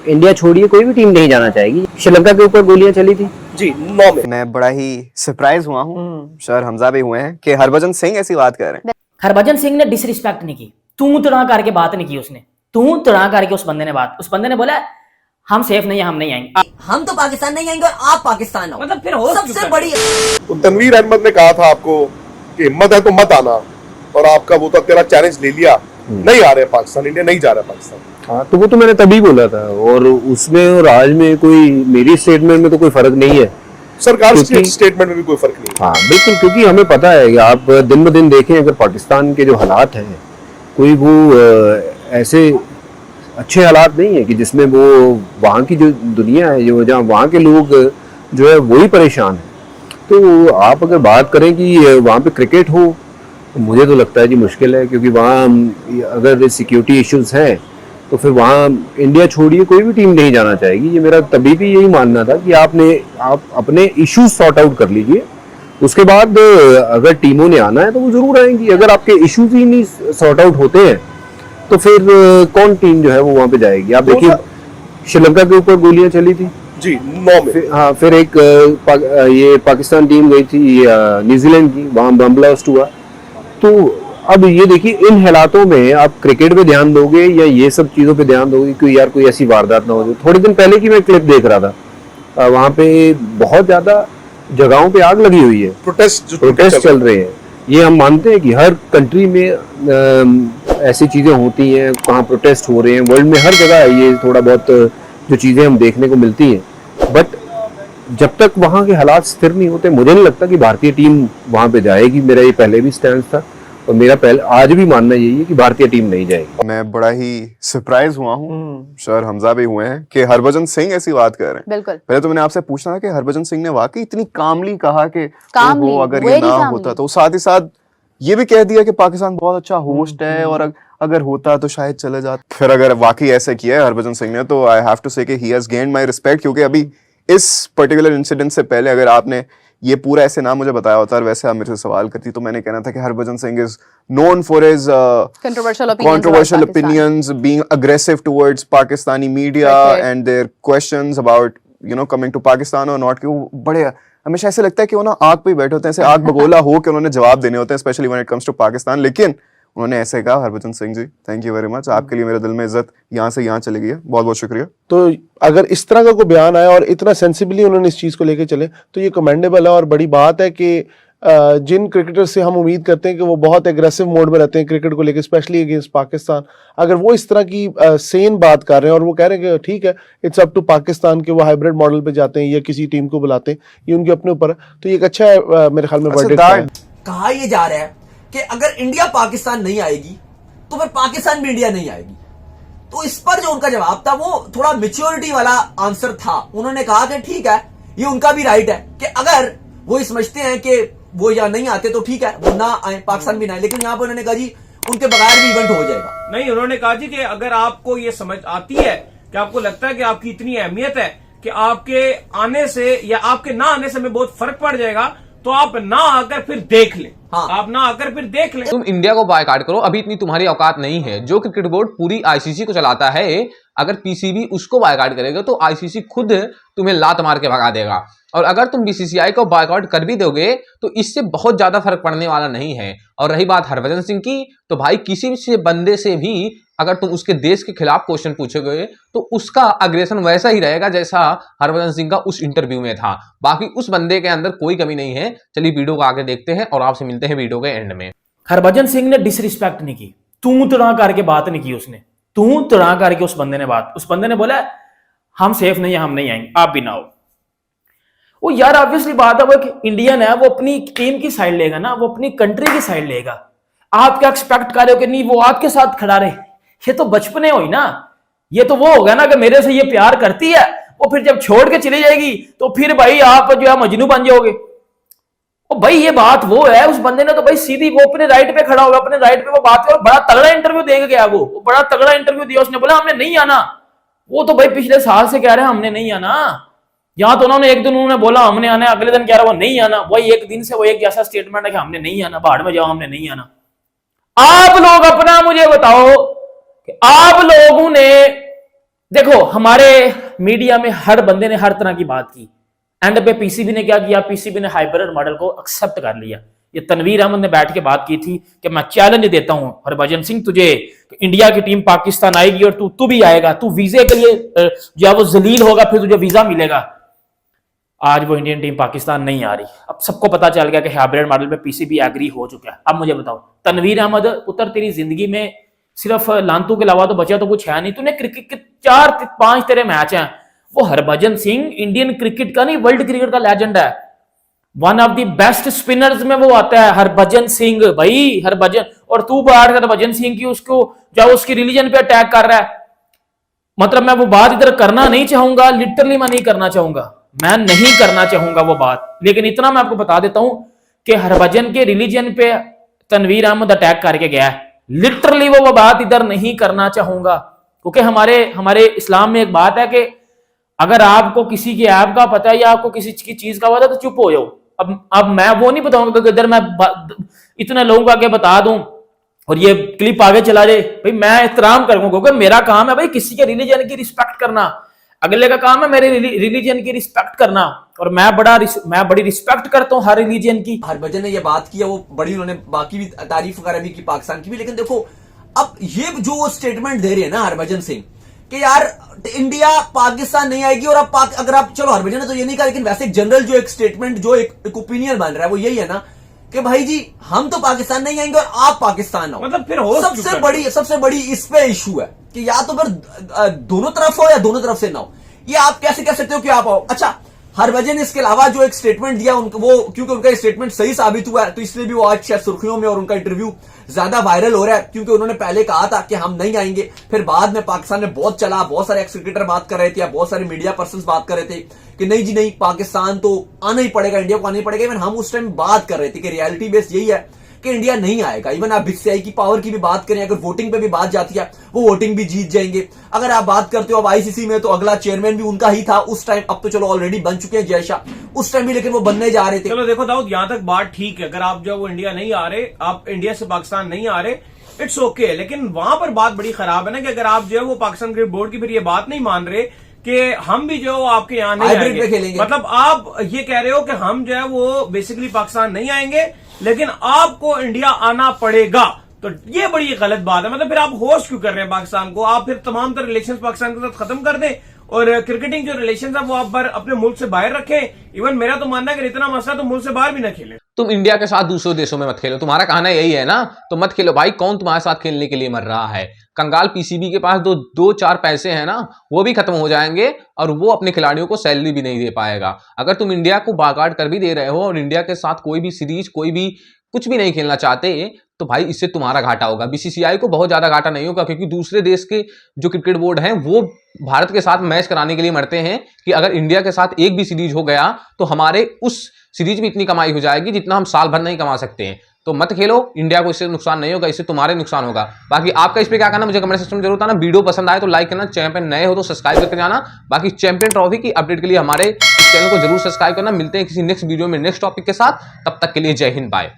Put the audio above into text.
India छोड़िए कोई भी टीम नहीं जाना चाहेगी। श्रीलंका के ऊपर गोलियां चली थी जी 9 में। मैं बड़ा ही सरप्राइज हुआ हूँ, सर हमजा भी हुए हैं कि हरभजन सिंह ऐसी बात कर रहे हैं। हरभजन सिंह ने डिसरिस्पेक्ट नहीं की, तू तड़ा करके बात नहीं की उसने, तू तड़ा करके उस बंदे ने बात, उस बंदे ने बोला हम सेफ नहीं है, हम नहीं आएंगे, हम तो पाकिस्तान नहीं आएंगे और आप पाकिस्तान आओ। मतलब फिर हो सबसे बड़ी तो तनवीर अहमद ने कहा था आपको कि हिम्मत है तो मत आना, और आपका वो तो तेरा चैलेंज ले लिया, नहीं आ रहे पाकिस्तान, इंडिया नहीं जा रहा पाकिस्तान। हाँ, तो वो तो मैंने तभी बोला था, और उसमें और आज में कोई मेरी स्टेटमेंट में तो कोई फर्क नहीं है। सरकार क्योंकि स्टेटमेंट में भी कोई फर्क नहीं है। हाँ बिल्कुल, क्योंकि हमें पता है कि आप दिन ब दिन देखें अगर पाकिस्तान के जो हालात हैं, कोई वो ऐसे अच्छे हालात नहीं है कि जिसमें वो वहाँ की जो दुनिया है, जो जहाँ वहाँ के लोग जो है वही परेशान है। तो आप अगर बात करें कि वहाँ पे क्रिकेट हो, तो मुझे तो लगता है जी मुश्किल है, क्योंकि वहाँ अगर सिक्योरिटी इश्यूज हैं तो फिर वहाँ इंडिया छोड़िए कोई भी टीम नहीं जाना चाहेगी। ये मेरा तभी भी यही मानना था कि आप अपने इश्यूज सॉर्ट आउट कर लीजिए, उसके बाद अगर टीमों ने आना है तो वो जरूर आएंगी। अगर आपके इश्यूज ही नहीं सॉर्ट आउट होते हैं तो फिर कौन टीम जो है वो वहाँ पे जाएगी। आप देखिए श्रीलंका के ऊपर गोलियां चली थी जी 9 में। हाँ, फिर एक ये पाकिस्तान टीम गई थी न्यूजीलैंड की, वहाँ बम ब्लास्ट हुआ। तो अब ये देखिए इन हालातों में आप क्रिकेट पे ध्यान दोगे या ये सब चीजों पे ध्यान दोगे कि यार कोई ऐसी वारदात ना हो जाए। थोड़े दिन पहले की मैं क्लिप देख रहा था, वहाँ पे बहुत ज्यादा जगहों पे आग लगी हुई है, प्रोटेस्ट चल रहे हैं। ये हम मानते हैं कि हर कंट्री में ऐसी चीजें होती हैं, कहाँ प्रोटेस्ट हो रहे हैं, वर्ल्ड में हर जगह ये थोड़ा बहुत जो चीजें हम देखने को मिलती हैं। बट जब तक वहाँ के हालात स्थिर नहीं होते, मुझे नहीं लगता कि भारतीय टीम वहाँ पे जाएगी। मेरा ये पहले भी स्टैंड था और मेरा आज भी मानना यही है कि भारतीय टीम नहीं जाएगी। मैं बड़ा ही सरप्राइज हुआ हूँ, सर हमजा भी हुए हैं कि हरभजन सिंह ऐसी बात कर रहे हैं। बिल्कुल। पहले तो मैंने आपसे पूछना था कि हरभजन सिंह ने वाकई इतनी कामली कहा कि कामली, अगर ये ना होता तो साथ ही साथ ये भी कह दिया कि पाकिस्तान बहुत अच्छा होस्ट है और अगर होता तो शायद चले जाते। फिर अगर वाकई ऐसे किया है हरभजन सिंह ने तो आई हैव टू से कि he has gained my respect, क्योंकि अभी इस पर्टिकुलर इंसिडेंट से पहले अगर आपने ये पूरा ऐसे ना मुझे बताया होता और वैसे आप मेरे से सवाल करती तो मैंने कहना था कि Harbhajan Singh is known for his controversial opinions, being aggressive towards Pakistani media and their questions about coming to Pakistan or not, कि वो बड़े हमेशा ऐसे लगता है कि वो ना आग पे ही बैठे होते हैं, ऐसे आग बगोला हो कि उन्होंने जवाब देने होते हैं, specially when it comes to Pakistan. लेकिन उन्होंने ऐसे कहा। Harbhajan Singh ji, thank you very much, आपके लिए मेरे दिल में इज्जत यहाँ से यहाँ चली गई है, बहुत बहुत शुक्रिया। तो अगर इस तरह का कोई बयान आया और इतना सेंसिबली उन्होंने इस चीज को लेके चले तो ये कमेंडेबल है और बड़ी बात है कि जिन क्रिकेटर से हम उम्मीद करते हैं कि वो बहुत एग्रेसिव मोड में रहते हैं क्रिकेट को लेकर, स्पेशली अगेंस्ट पाकिस्तान, अगर वो इस तरह की सेन बात कर रहे हैं और वो कह रहे हैं कि ठीक है इट्स अप टू पाकिस्तान के वो हाइब्रिड मॉडल पे जाते हैं या किसी टीम को बुलाते हैं, ये उनके अपने ऊपर है। तो ये एक अच्छा है मेरे ख्याल में वर्डिक्ट है। कहा ये जा रहा है कि अगर इंडिया पाकिस्तान नहीं आएगी तो फिर पाकिस्तान भी इंडिया नहीं आएगी। तो इस पर जो उनका जवाब था वो थोड़ा मेच्योरिटी वाला आंसर था। उन्होंने कहा कि ठीक है, ये उनका भी राइट है कि अगर वो समझते हैं कि वो या नहीं आते तो ठीक है, वो ना आए, पाकिस्तान भी ना आए। लेकिन यहाँ पर उन्होंने कहा जी उनके बगैर भी इवेंट हो जाएगा। नहीं, उन्होंने कहा जी कि अगर आपको ये समझ आती है कि आपको लगता है कि आपकी इतनी अहमियत है कि आपके आने से या आपके ना आने से हमें बहुत फर्क पड़ जाएगा, तो आप ना आकर फिर देख लें। हाँ। आप ना आकर फिर देख लें। तुम इंडिया को बायकॉट करो, अभी इतनी तुम्हारी औकात नहीं है। जो क्रिकेट बोर्ड पूरी आईसीसी को चलाता है, अगर पीसीबी उसको बायकॉट करेगा तो आईसीसी खुद तुम्हें लात मार के भगा देगा। और अगर तुम बीसीसीआई को बायकॉट कर भी दोगे तो इससे बहुत ज्यादा फर्क पड़ने वाला नहीं है। और रही बात हरभजन सिंह की, तो भाई किसी भी बंदे से भी अगर तुम उसके देश के खिलाफ क्वेश्चन पूछोगे तो उसका अग्रेशन वैसा ही रहेगा जैसा हरभजन सिंह का उस इंटरव्यू में था। बाकी उस बंदे के अंदर कोई कमी नहीं है। चलिए वीडियो को आगे देखते हैं और आपसे मिलते हैं वीडियो के एंड में। हरभजन सिंह ने डिसरिस्पेक्ट नहीं की, तू तड़ा करके बात नहीं की उसने, तू तड़ा करके उस बंदे ने बात, उस बंदे ने बोला हम सेफ नहीं है, हम नहीं आएंगे, आप भी ना हो। वो यार ऑब्वियसली बात है, वो एक इंडियन है, वो अपनी टीम की साइड लेगा ना, वो अपनी कंट्री की साइड लेगा। आप क्या एक्सपेक्ट कर रहे हो कि नहीं वो आपके साथ खड़ा रहे? ये तो बचपने हुई ना, ये तो वो होगा ना कि मेरे से ये प्यार करती है, वो फिर जब छोड़ के चली जाएगी तो फिर भाई आप जो है मजनू बन जाओगे। ओ भाई ये बात वो है, उस बंदे ने तो भाई सीधी वो अपने राइट पे खड़ा होगा, अपने राइट पे वो बात कर, बड़ा तगड़ा इंटरव्यू देके गया, वो बड़ा तगड़ा इंटरव्यू दिया। उसने बोला हमने नहीं आना, वो तो भाई पिछले साल से कह रहे हैं हमने नहीं आना। यहाँ तो उन्होंने एक दिन उन्होंने बोला हमने आना, अगले दिन कह रहा वो नहीं आना। वही एक दिन से वो एक जैसा स्टेटमेंट है कि हमने नहीं आना, बाहर में जाओ, हमने नहीं आना। आप लोग अपना मुझे बताओ कि आप लोगों ने देखो हमारे मीडिया में हर बंदे ने हर तरह की बात की, एंड पे पीसीबी ने क्या किया, पीसीबी ने हाइब्रिड मॉडल को एक्सेप्ट कर लिया। ये तनवीर अहमद ने बैठ के बात की थी कि मैं चैलेंज देता हूं हरभजन सिंह तुझे, इंडिया की टीम पाकिस्तान आएगी और तू भी आएगा, तू वीजे के लिए जो है वो जलील होगा, फिर तुझे वीजा मिलेगा। आज वो इंडियन टीम पाकिस्तान नहीं आ रही। अब सबको पता चल गया कि हाइब्रिड मॉडल पे पीसीबी एग्री हो चुका है। अब मुझे बताओ तनवीर अहमद पुत्र, तेरी जिंदगी में सिर्फ लांतू के अलावा तो बचा तो कुछ है नहीं। तूने क्रिकेट के 4-5 तेरे मैच हैं, वो हरभजन सिंह इंडियन क्रिकेट का नहीं वर्ल्ड क्रिकेट का लेजेंड है, one of the best spinners में वो आता है हरभजन सिंह भाई, हरभजन। और तू बाहर हरभजन सिंह की उसको जो उसकी रिलीजन पे अटैक कर रहा है। मतलब मैं वो बात इधर करना नहीं चाहूंगा, लिटरली मैं नहीं करना चाहूंगा, मैं नहीं करना चाहूंगा वो बात, लेकिन इतना मैं आपको बता देता हूं कि हरभजन के रिलीजन पे तनवीर अहमद अटैक करके गया है। लिटरली वो बात इधर नहीं करना चाहूंगा, क्योंकि हमारे इस्लाम में एक बात है कि अगर आपको किसी के ऐप का पता है या आपको किसी की चीज का पता है तो चुप हो जाओ। अब मैं वो नहीं बताऊंगा कि इधर मैं इतने लोगों को आगे बता दूं और ये क्लिप आगे चला जाए। भाई मैं एहतराम करूंगा, क्योंकि मेरा काम है भाई किसी के रिलीजन की रिस्पेक्ट करना, अगले का काम है मेरे रिलीजन की रिस्पेक्ट करना, और मैं बड़ी रिस्पेक्ट करता हूं हर रिलीजन की। हरभजन ने ये बात की है, वो बड़ी उन्होंने बाकी भी तारीफ वगैरह भी की पाकिस्तान की भी, लेकिन देखो अब ये जो वो स्टेटमेंट दे रहे हैं ना हरभजन सिंह कि यार इंडिया पाकिस्तान नहीं आएगी, और अगर आप चलो हरभजन ने तो ये नहीं कहा, लेकिन वैसे जनरल जो एक स्टेटमेंट जो एक ओपिनियन बन रहा है वो यही है ना कि भाई जी हम तो पाकिस्तान नहीं आएंगे और आप पाकिस्तान आओ। मतलब फिर हो सबसे बड़ी इस पे इशू है कि या तो फिर दोनों तरफ हो या दोनों तरफ से ना हो। ये आप कैसे कह सकते हो कि आप आओ। अच्छा हरभजन इसके अलावा जो एक स्टेटमेंट दिया उनको, वो क्योंकि उनका स्टेटमेंट सही साबित हुआ है तो इसलिए भी वो आज शायद सुर्खियों में और उनका इंटरव्यू ज्यादा वायरल हो रहा है, क्योंकि उन्होंने पहले कहा था कि हम नहीं आएंगे, फिर बाद में पाकिस्तान में बहुत चला, बहुत सारे एक्स क्रिकेटर बात कर रहे थे या बहुत सारे मीडिया पर्सन बात कर रहे थे कि नहीं जी नहीं पाकिस्तान तो आना ही पड़ेगा, इंडिया को आना ही पड़ेगा। इवन हम उस टाइम बात कर रहे थे कि रियलिटी बेस यही है कि इंडिया नहीं आएगा। इवन आप बीसीसीआई की पावर की भी बात करें, अगर वोटिंग पे भी बात जाती है वो वोटिंग भी जीत जाएंगे। अगर आप बात करते हो अब आईसीसी में तो अगला चेयरमैन भी उनका ही था उस टाइम, अब तो चलो ऑलरेडी बन चुके हैं जयशाह, उस टाइम भी लेकिन वो बनने जा रहे थे। चलो देखो दाऊद, यहां तक बात ठीक है, अगर आप जो वो इंडिया नहीं आ रहे, आप इंडिया से पाकिस्तान नहीं आ रहे, इट्स ओके, लेकिन वहां पर बात बड़ी खराब है ना कि अगर आप जो है वो पाकिस्तान क्रिकेट बोर्ड की फिर ये बात नहीं मान रहे कि हम भी जो आपके यहाँ नहीं आएंगे, मतलब आप ये कह रहे हो कि हम जो है वो बेसिकली पाकिस्तान नहीं आएंगे लेकिन आपको इंडिया आना पड़ेगा, तो ये बड़ी गलत बात है। मतलब फिर आप होस्ट क्यों कर रहे हैं पाकिस्तान को? आप फिर तमाम तरह रिलेशंस पाकिस्तान के साथ खत्म कर दें और क्रिकेटिंग जो रिलेशंस है वो आप अपने मुल्क से बाहर रखें। इवन मेरा तो मानना है कि इतना मसला तो मुल्क से बाहर भी ना खेले। तुम इंडिया के साथ दूसरे देशों में मत खेलो, तुम्हारा कहना यही है ना, तो मत खेलो भाई। कौन तुम्हारे साथ खेलने के लिए मर रहा है? कंगाल पीसीबी के पास दो चार पैसे हैं ना, वो भी खत्म हो जाएंगे और वो अपने खिलाड़ियों को सैलरी भी नहीं दे पाएगा। अगर तुम इंडिया को बागाड़ कर भी दे रहे हो और इंडिया के साथ कोई भी सीरीज कोई भी कुछ भी नहीं खेलना चाहते, तो भाई इससे तुम्हारा घाटा होगा। बीसीसीआई को बहुत ज्यादा घाटा नहीं होगा, क्योंकि दूसरे देश के जो क्रिकेट बोर्ड हैं वो भारत के साथ मैच कराने के लिए मरते हैं कि अगर इंडिया के साथ एक भी सीरीज हो गया तो हमारे उस सीरीज में इतनी कमाई हो जाएगी जितना हम साल भर नहीं कमा सकते हैं। तो मत खेलो, इंडिया को इससे नुकसान नहीं होगा, इससे तुम्हारे नुकसान होगा। बाकी आपका इस पे क्या कहना मुझे कमेंट सेक्शन में जरूर बताना। वीडियो पसंद आए तो लाइक करना, चैनल पे नए हो तो सब्सक्राइब करके जाना। बाकी चैंपियन ट्रॉफी की अपडेट के लिए हमारे चैनल को जरूर सब्सक्राइब करना। मिलते हैं किसी नेक्स्ट वीडियो में नेक्स्ट टॉपिक के साथ, तब तक के लिए जय हिंद, बाय।